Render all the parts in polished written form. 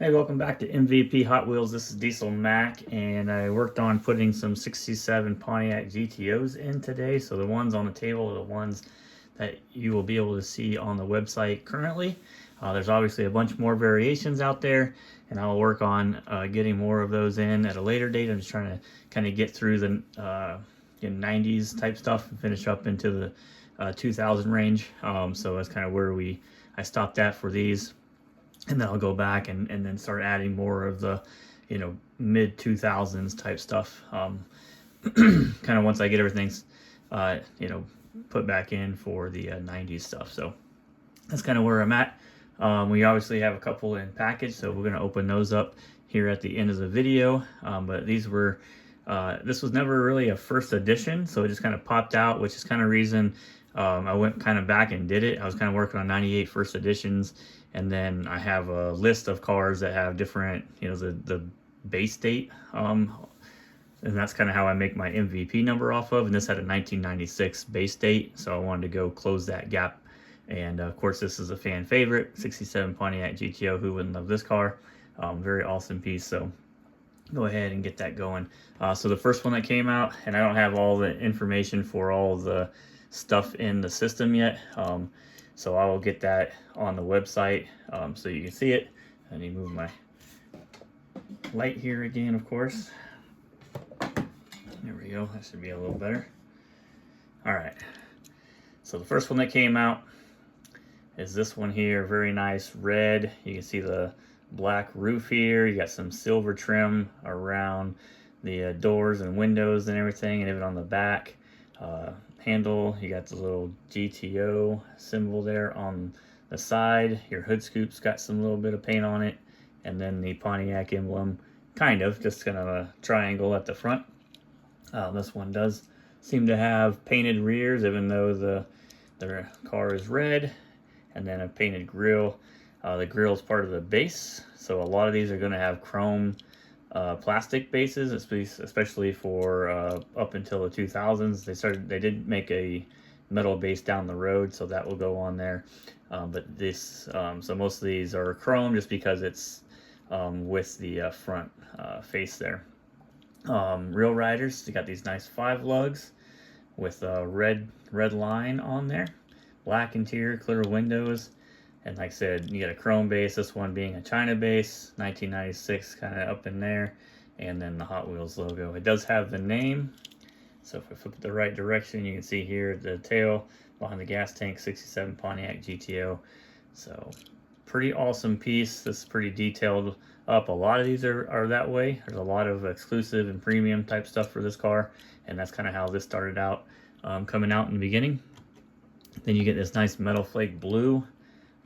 Hey, welcome back to MVP Hot Wheels. This is Diesel Mac, and I worked on putting some 67 Pontiac GTOs in today. So the ones on the table are the ones that you will be able to see on the website currently. There's obviously a bunch more variations out there, and I'll work on getting more of those in at a later date. I'm just trying to kind of get through the 90s type stuff and finish up into the 2000 range. So that's kind of where I stopped at for these, and then I'll go back and then start adding more of the mid 2000s type stuff, kind of once I get everything uh, you know put back in for the 90s stuff. So that's kind of where I'm at. We obviously have a couple in package, so we're going to open those up here at the end of the video. But these were this was never really a first edition, so it just kind of popped out, which is kind of reason I went kind of back and did it. I was kind of working on 98 first editions, and then I have a list of cars that have different, the base date, and that's kind of how I make my MVP number off of. And this had a 1996 base date, so I wanted to go close that gap. And of course, this is a fan favorite, 67 Pontiac GTO. Who wouldn't love this car? Very awesome piece. So go ahead and get that going. So the first one that came out, and I don't have all the information for all the stuff in the system yet, so I will get that on the website so you can see it. Let me move my light here again, of course. There we go, that should be a little better. All right, so the first one that came out is this one here, very nice red. You can see the black roof here. You got some silver trim around the doors and windows and everything, and even on the back handle you got the little GTO symbol there on the side. Your hood scoop's got some little bit of paint on it, and then the Pontiac emblem, kind of just kind of a triangle at the front. This one does seem to have painted rears, even though the car is red, and then a painted grille. The grille is part of the base, so a lot of these are going to have chrome plastic bases, especially for up until the 2000s. They did make a metal base down the road, so that will go on there. But this, so most of these are chrome just because it's with the front face there. Real riders, they got these nice 5 lugs with a red line on there, black interior, clear windows. And like I said, you got a chrome base, this one being a China base, 1996 kind of up in there, and then the Hot Wheels logo. It does have the name, so if I flip it the right direction, you can see here the tail behind the gas tank, 67 Pontiac GTO. So pretty awesome piece. This is pretty detailed up. A lot of these are that way. There's a lot of exclusive and premium type stuff for this car, and that's kind of how this started out, coming out in the beginning. Then you get this nice metal flake blue.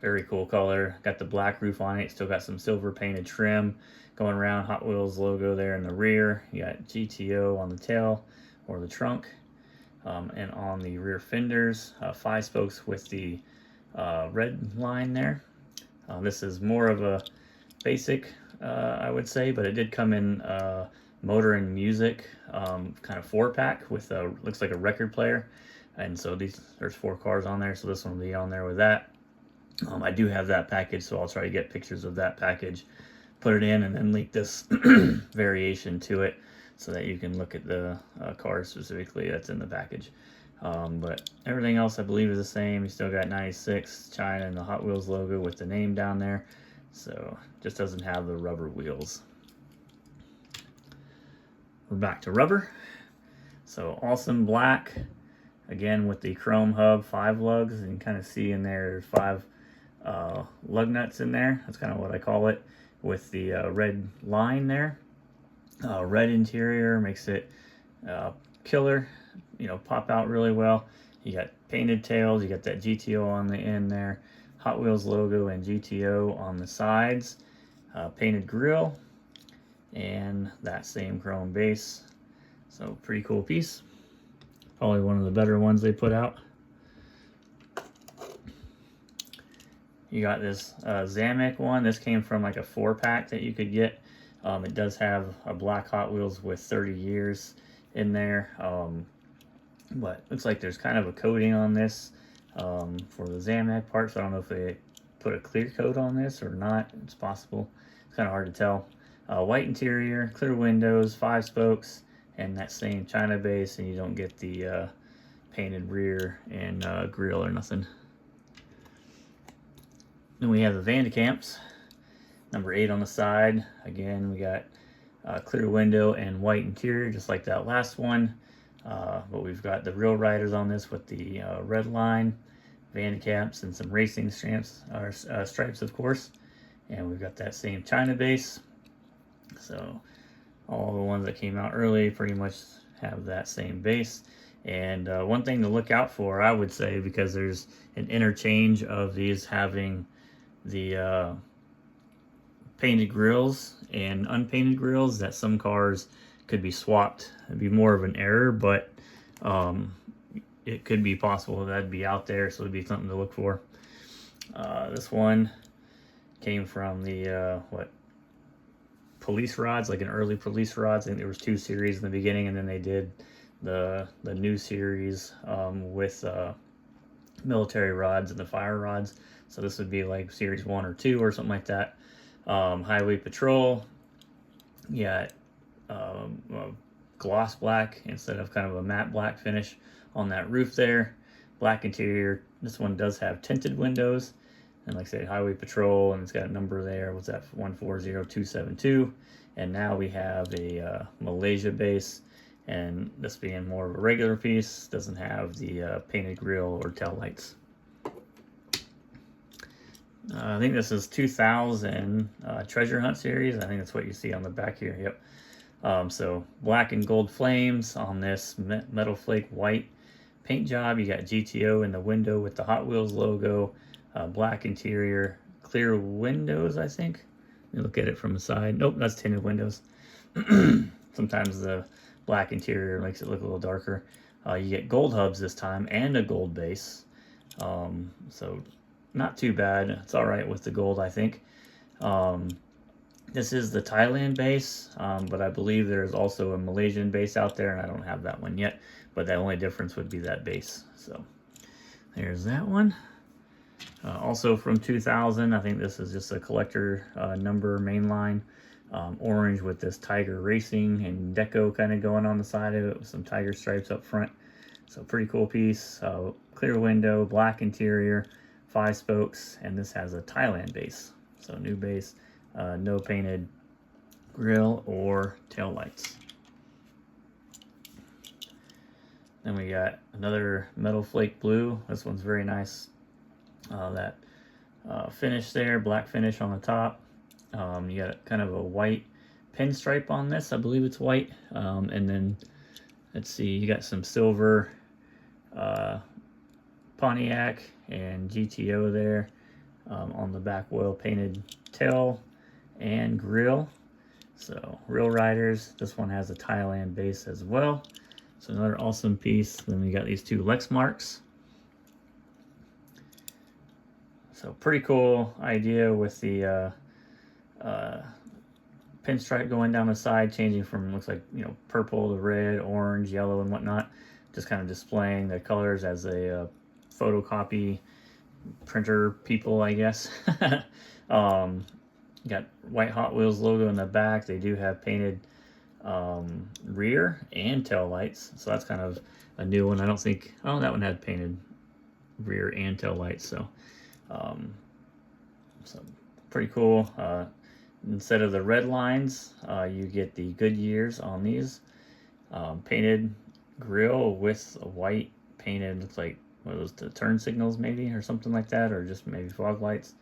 Very cool color. Got the black roof on it. Still got some silver painted trim going around. Hot Wheels logo there in the rear. You got GTO on the tail or the trunk. And on the rear fenders, 5 spokes with the red line there. This is more of a basic, I would say, but it did come in motor and music kind of 4-pack with looks like a record player. And so there's 4 cars on there, so this one will be on there with that. I do have that package, so I'll try to get pictures of that package, put it in, and then link this variation to it so that you can look at the car specifically that's in the package. But everything else I believe is the same. You still got 96 China and the Hot Wheels logo with the name down there, so just doesn't have the rubber wheels. We're back to rubber. So awesome black, again with the chrome hub, 5 lugs, and you can kind of see in there there's 5 lug nuts in there. That's kind of what I call it, with the red line there. Red interior makes it killer, pop out really well. You got painted tails, you got that GTO on the end there, Hot Wheels logo and GTO on the sides, painted grille, and that same chrome base. So pretty cool piece. Probably one of the better ones they put out. You got this Zamek one. This came from like a 4-pack that you could get. It does have a black Hot Wheels with 30 years in there. But looks like there's kind of a coating on this for the Zamek parts. I don't know if they put a clear coat on this or not. It's possible. It's kind of hard to tell. White interior, clear windows, 5 spokes, and that same China base, and you don't get the painted rear and grille or nothing. Then we have the Vandecamps, number 8 on the side. Again, we got clear window and white interior, just like that last one. But we've got the real riders on this with the red line, Vandecamps, and some racing stripes, of course. And we've got that same China base. So all the ones that came out early pretty much have that same base. And one thing to look out for, I would say, because there's an interchange of these having the painted grills and unpainted grills, that some cars could be swapped. It'd be more of an error, but it could be possible that'd be out there, so it'd be something to look for. This one came from the police rods, like an early police rods. I think there was 2 series in the beginning, and then they did the new series with military rods and the fire rods. So this would be like series 1 or 2 or something like that. Highway patrol, yeah, gloss black instead of kind of a matte black finish on that roof there. Black interior. This one does have tinted windows, and like I said, highway patrol, and it's got a number there. What's that? 140272. And now we have a Malaysia base, and this being more of a regular piece, doesn't have the painted grille or tail lights. I think this is 2000 Treasure Hunt series. I think that's what you see on the back here. Yep. So black and gold flames on this metal flake white paint job. You got GTO in the window with the Hot Wheels logo. Black interior, clear windows, I think. Let me look at it from the side. Nope, that's tinted windows. Sometimes the black interior makes it look a little darker. You get gold hubs this time and a gold base. So not too bad. It's all right with the gold, I think. This is the Thailand base, but I believe there's also a Malaysian base out there, and I don't have that one yet. But the only difference would be that base. So there's that one. Also from 2000, I think this is just a collector number mainline. Orange with this Tiger Racing and deco kind of going on the side of it with some tiger stripes up front. So pretty cool piece. Clear window, black interior, 5 spokes, and this has a Thailand base. So new base, no painted grille or tail lights. Then we got another metal flake blue. This one's very nice. That finish there, black finish on the top. You got kind of a white pinstripe on this. I believe it's white. And then let's see, you got some silver Pontiac and GTO there on the back wheel, painted tail and grille. So real riders. This one has a Thailand base as well. So another awesome piece. Then we got these 2 Lexmarks. So pretty cool idea with the pinstripe going down the side, changing from, looks like, you know, purple to red, orange, yellow, and whatnot. Just kind of displaying the colors as a photocopy printer people, I guess. Got white Hot Wheels logo in the back. They do have painted rear and tail lights, so that's kind of a new one. I don't think, oh, that one had painted rear and tail lights, so pretty cool. Instead of the red lines, you get the Goodyears on these. Painted grille with a white painted, looks like, what was the turn signals maybe, or something like that, or just maybe fog lights.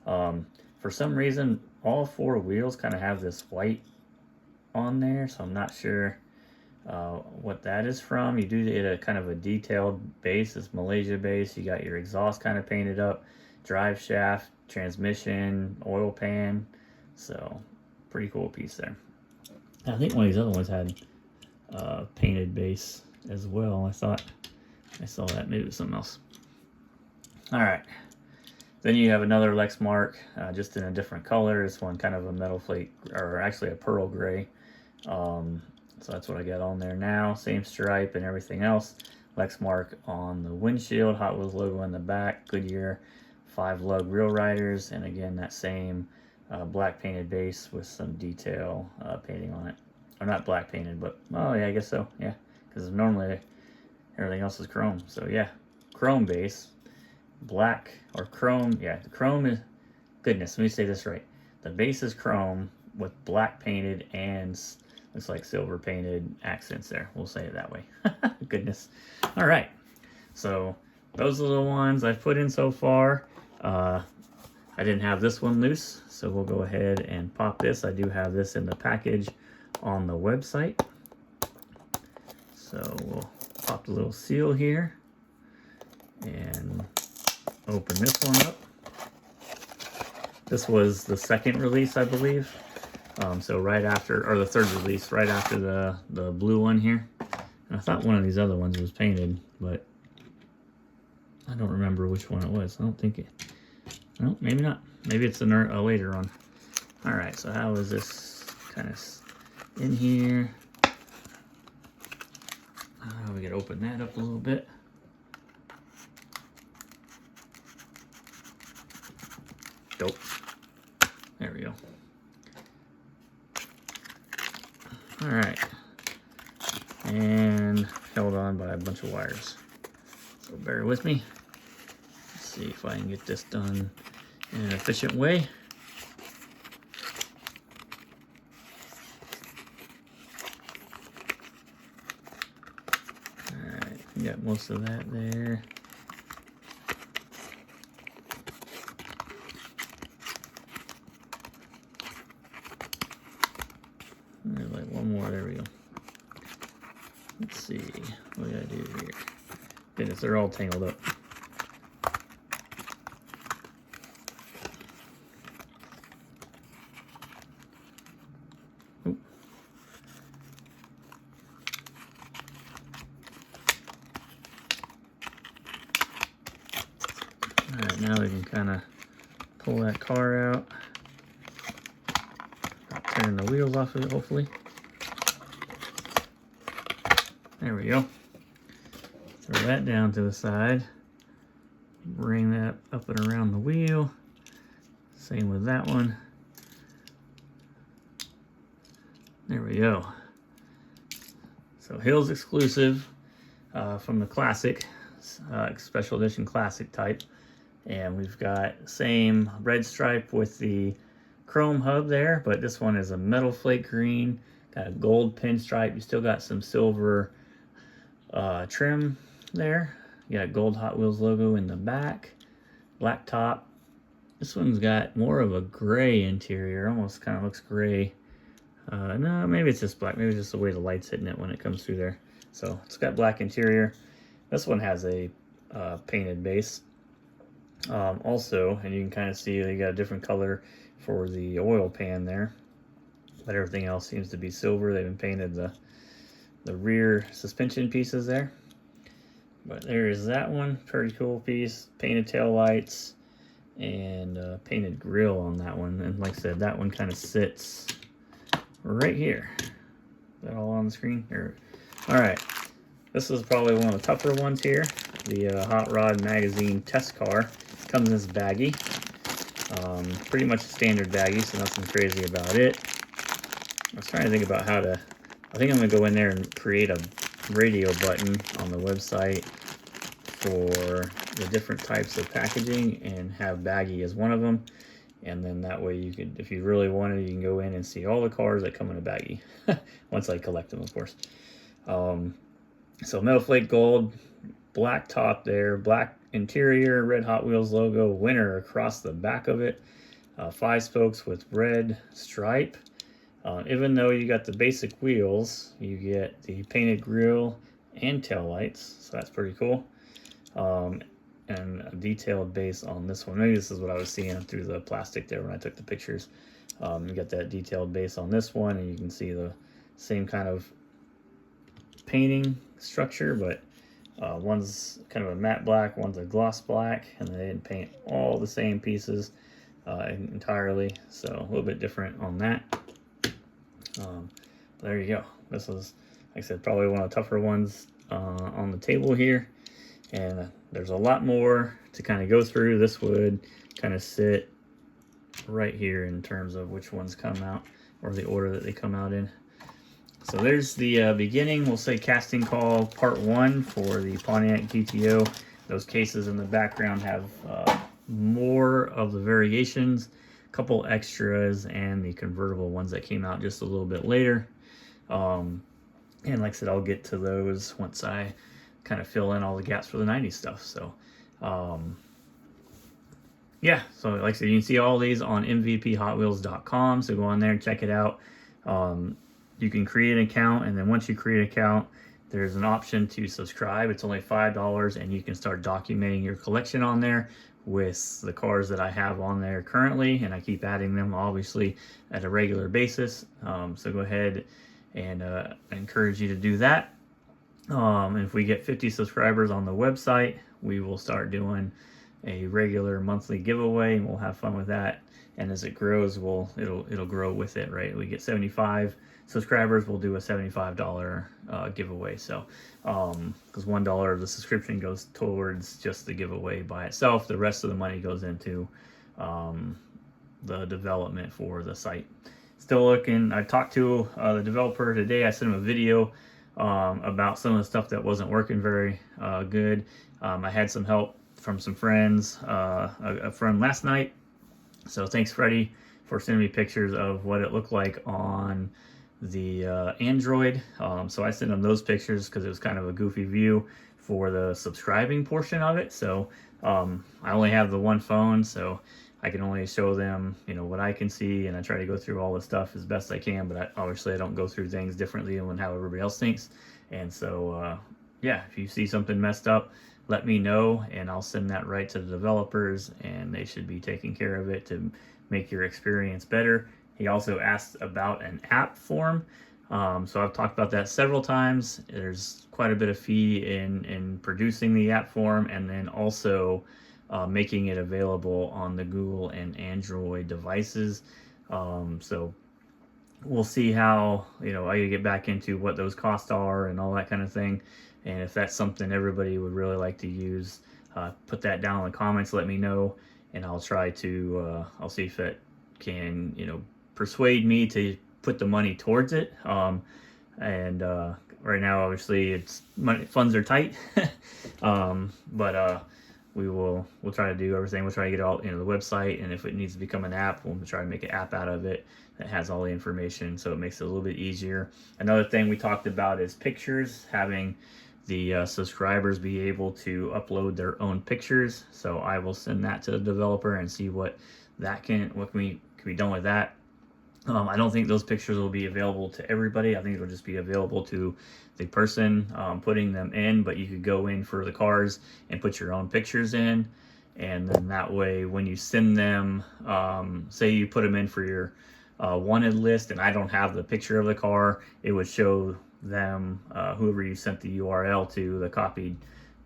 For some reason, all 4 wheels kind of have this white on there, so I'm not sure what that is from. You do get a kind of a detailed base, this Malaysia base. You got your exhaust kind of painted up, drive shaft, transmission, oil pan. So pretty cool piece there. I think one of these other ones had painted base as well. I thought I saw that. Maybe it was something else. All right. Then you have another Lexmark, just in a different color. This one kind of a metal flake, or actually a pearl gray. So that's what I got on there now. Same stripe and everything else. Lexmark on the windshield, Hot Wheels logo in the back, Goodyear 5 lug wheel riders, and again that same black painted base with some detail painting on it. Or not black painted, but oh yeah, I guess so. Yeah, because normally everything else is chrome. So yeah, chrome base, black or chrome. Yeah, the chrome is, goodness, let me say this right. The base is chrome with black painted and looks like silver painted accents there. We'll say it that way. Goodness. All right. So those are the ones I've put in so far. I didn't have this one loose, so we'll go ahead and pop this. I do have this in the package on the website. So we'll pop the little seal here and open this one up. This was the second release, I believe. So right after, or the third release, right after the blue one here. And I thought one of these other ones was painted, but I don't remember which one it was. I don't think it, no, maybe not. Maybe it's a later one. All right, so how is this kind of in here? We can open that up a little bit. Dope. There we go. All right. And held on by a bunch of wires. So bear with me. Let's see if I can get this done in an efficient way. All right, we got most of that there. There's like one more, there we go. Let's see, what do I do here? Goodness, they're all tangled up. Oop. All right, now we can kind of pull that car out. Turn the wheels off of it, hopefully. There we go. Throw that down to the side. Bring that up and around the wheel. Same with that one. There we go. So Hills exclusive from the Classic, Special Edition Classic type. And we've got same red stripe with the chrome hub there, but this one is a metal flake green, got a gold pinstripe. You still got some silver trim there. You got gold Hot Wheels logo in the back, black top. This one's got more of a gray interior, almost kind of looks gray. No, maybe it's just black. Maybe it's just the way the light's hitting it when it comes through there. So it's got black interior. This one has a painted base. Also, and you can kind of see they got a different color for the oil pan there, but everything else seems to be silver. They've been painted the rear suspension pieces there. But there is that one, pretty cool piece. Painted tail lights and painted grill on that one. And like I said, that one kind of sits right here. Is that all on the screen? Here. All right, this is probably one of the tougher ones here. The Hot Rod Magazine test car. Comes in this baggie. Pretty much a standard baggie, so nothing crazy about it. I was trying to think about how to, I think I'm going to go in there and create a radio button on the website for the different types of packaging and have baggie as one of them. And then that way you could, if you really wanted, you can go in and see all the cars that come in a baggie. Once I collect them, of course. So metal flake gold, black top there, black interior, red Hot Wheels logo, winner across the back of it. 5 spokes with red stripe. Even though you got the basic wheels, you get the painted grille and tail lights, so that's pretty cool. And a detailed base on this one. Maybe this is what I was seeing through the plastic there when I took the pictures. You got that detailed base on this one, and you can see the same kind of painting structure, but one's kind of a matte black, one's a gloss black, and they didn't paint all the same pieces entirely, so a little bit different on that. There you go. This is, like I said, probably one of the tougher ones on the table here, and there's a lot more to kind of go through. This would kind of sit right here in terms of which ones come out or the order that they come out in. So there's the beginning, we'll say casting call part 1 for the Pontiac GTO. Those cases in the background have more of the variations, a couple extras, and the convertible ones that came out just a little bit later. And like I said, I'll get to those once I kind of fill in all the gaps for the 90s stuff. So yeah, so like I said, you can see all these on mvphotwheels.com, so go on there and check it out. You can create an account, and then once you create an account, there's an option to subscribe. It's only $5, and you can start documenting your collection on there with the cars that I have on there currently, and I keep adding them obviously at a regular basis. So go ahead and I encourage you to do that. And if we get 50 subscribers on the website, we will start doing a regular monthly giveaway, and we'll have fun with that. And as it grows, it'll grow with it, right? We get 75 subscribers, we'll do a $75 giveaway. So because $1 of the subscription goes towards just the giveaway by itself, the rest of the money goes into the development for the site. Still looking. I talked to the developer today. I sent him a video about some of the stuff that wasn't working very good. I had some help from some friends, a friend last night. So thanks, Freddie, for sending me pictures of what it looked like on the Android. So I sent him those pictures because it was kind of a goofy view for the subscribing portion of it. So I only have the one phone, so I can only show them, you know, what I can see, and I try to go through all the stuff as best I can, but obviously I don't go through things differently than how everybody else thinks. And so yeah, if you see something messed up, let me know, and I'll send that right to the developers, and they should be taking care of it to make your experience better. He also asked about an app form. So I've talked about that several times. There's quite a bit of fee in producing the app form, and then also making it available on the Google and Android devices. So we'll see how, you know, I get back into what those costs are and all that kind of thing. And if that's something everybody would really like to use, put that down in the comments, let me know, and I'll try to, I'll see if it can, you know, persuade me to put the money towards it. And right now, obviously, funds are tight, but we'll try to do everything. We'll try to get it all, you know, the website, and if it needs to become an app, we'll try to make an app out of it that has all the information, so it makes it a little bit easier. Another thing we talked about is pictures, having the subscribers be able to upload their own pictures. So I will send that to the developer and see what can be done with that. I don't think those pictures will be available to everybody. I think it'll just be available to the person putting them in, but you could go in for the cars and put your own pictures in, and then that way when you send them, say you put them in for your wanted list and I don't have the picture of the car, it would show them, whoever you sent the URL to, the copied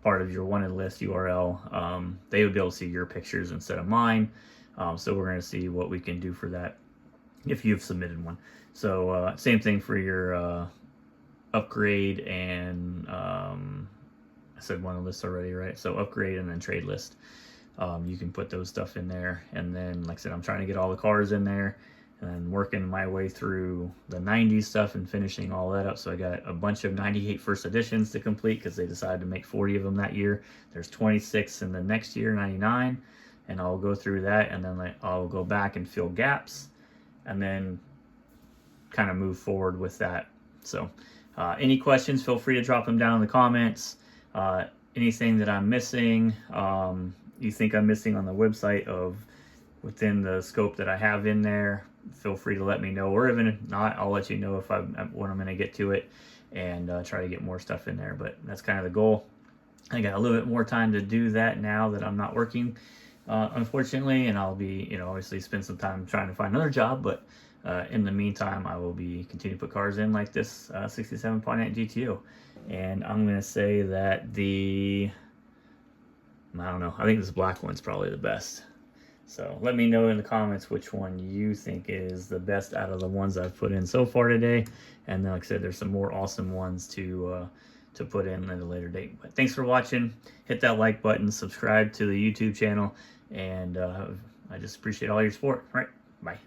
part of your wanted list URL, they would be able to see your pictures instead of mine. So we're going to see what we can do for that if you've submitted one. So same thing for your upgrade and I said wanted list already, right? So upgrade and then trade list. You can put those stuff in there, and then like I said, I'm trying to get all the cars in there and working my way through the 90s stuff and finishing all that up. So I got a bunch of 98 first editions to complete because they decided to make 40 of them that year. There's 26 in the next year, 99, and I'll go through that, and then I'll go back and fill gaps, and then kind of move forward with that. So any questions, feel free to drop them down in the comments. Anything that I'm missing, you think I'm missing on the website of within the scope that I have in there, feel free to let me know, or even if not, I'll let you know if when I'm going to get to it, and try to get more stuff in there. But that's kind of the goal. I got a little bit more time to do that now that I'm not working, unfortunately, and I'll be, you know, obviously spend some time trying to find another job, but in the meantime, I will be continue to put cars in like this 67 Pontiac GTO. And I'm going to say that I don't know, I think this black one's probably the best. So let me know in the comments which one you think is the best out of the ones I've put in so far today. And then, like I said, there's some more awesome ones to to put in at a later date. But thanks for watching. Hit that like button, subscribe to the YouTube channel, and I just appreciate all your support. All right, bye.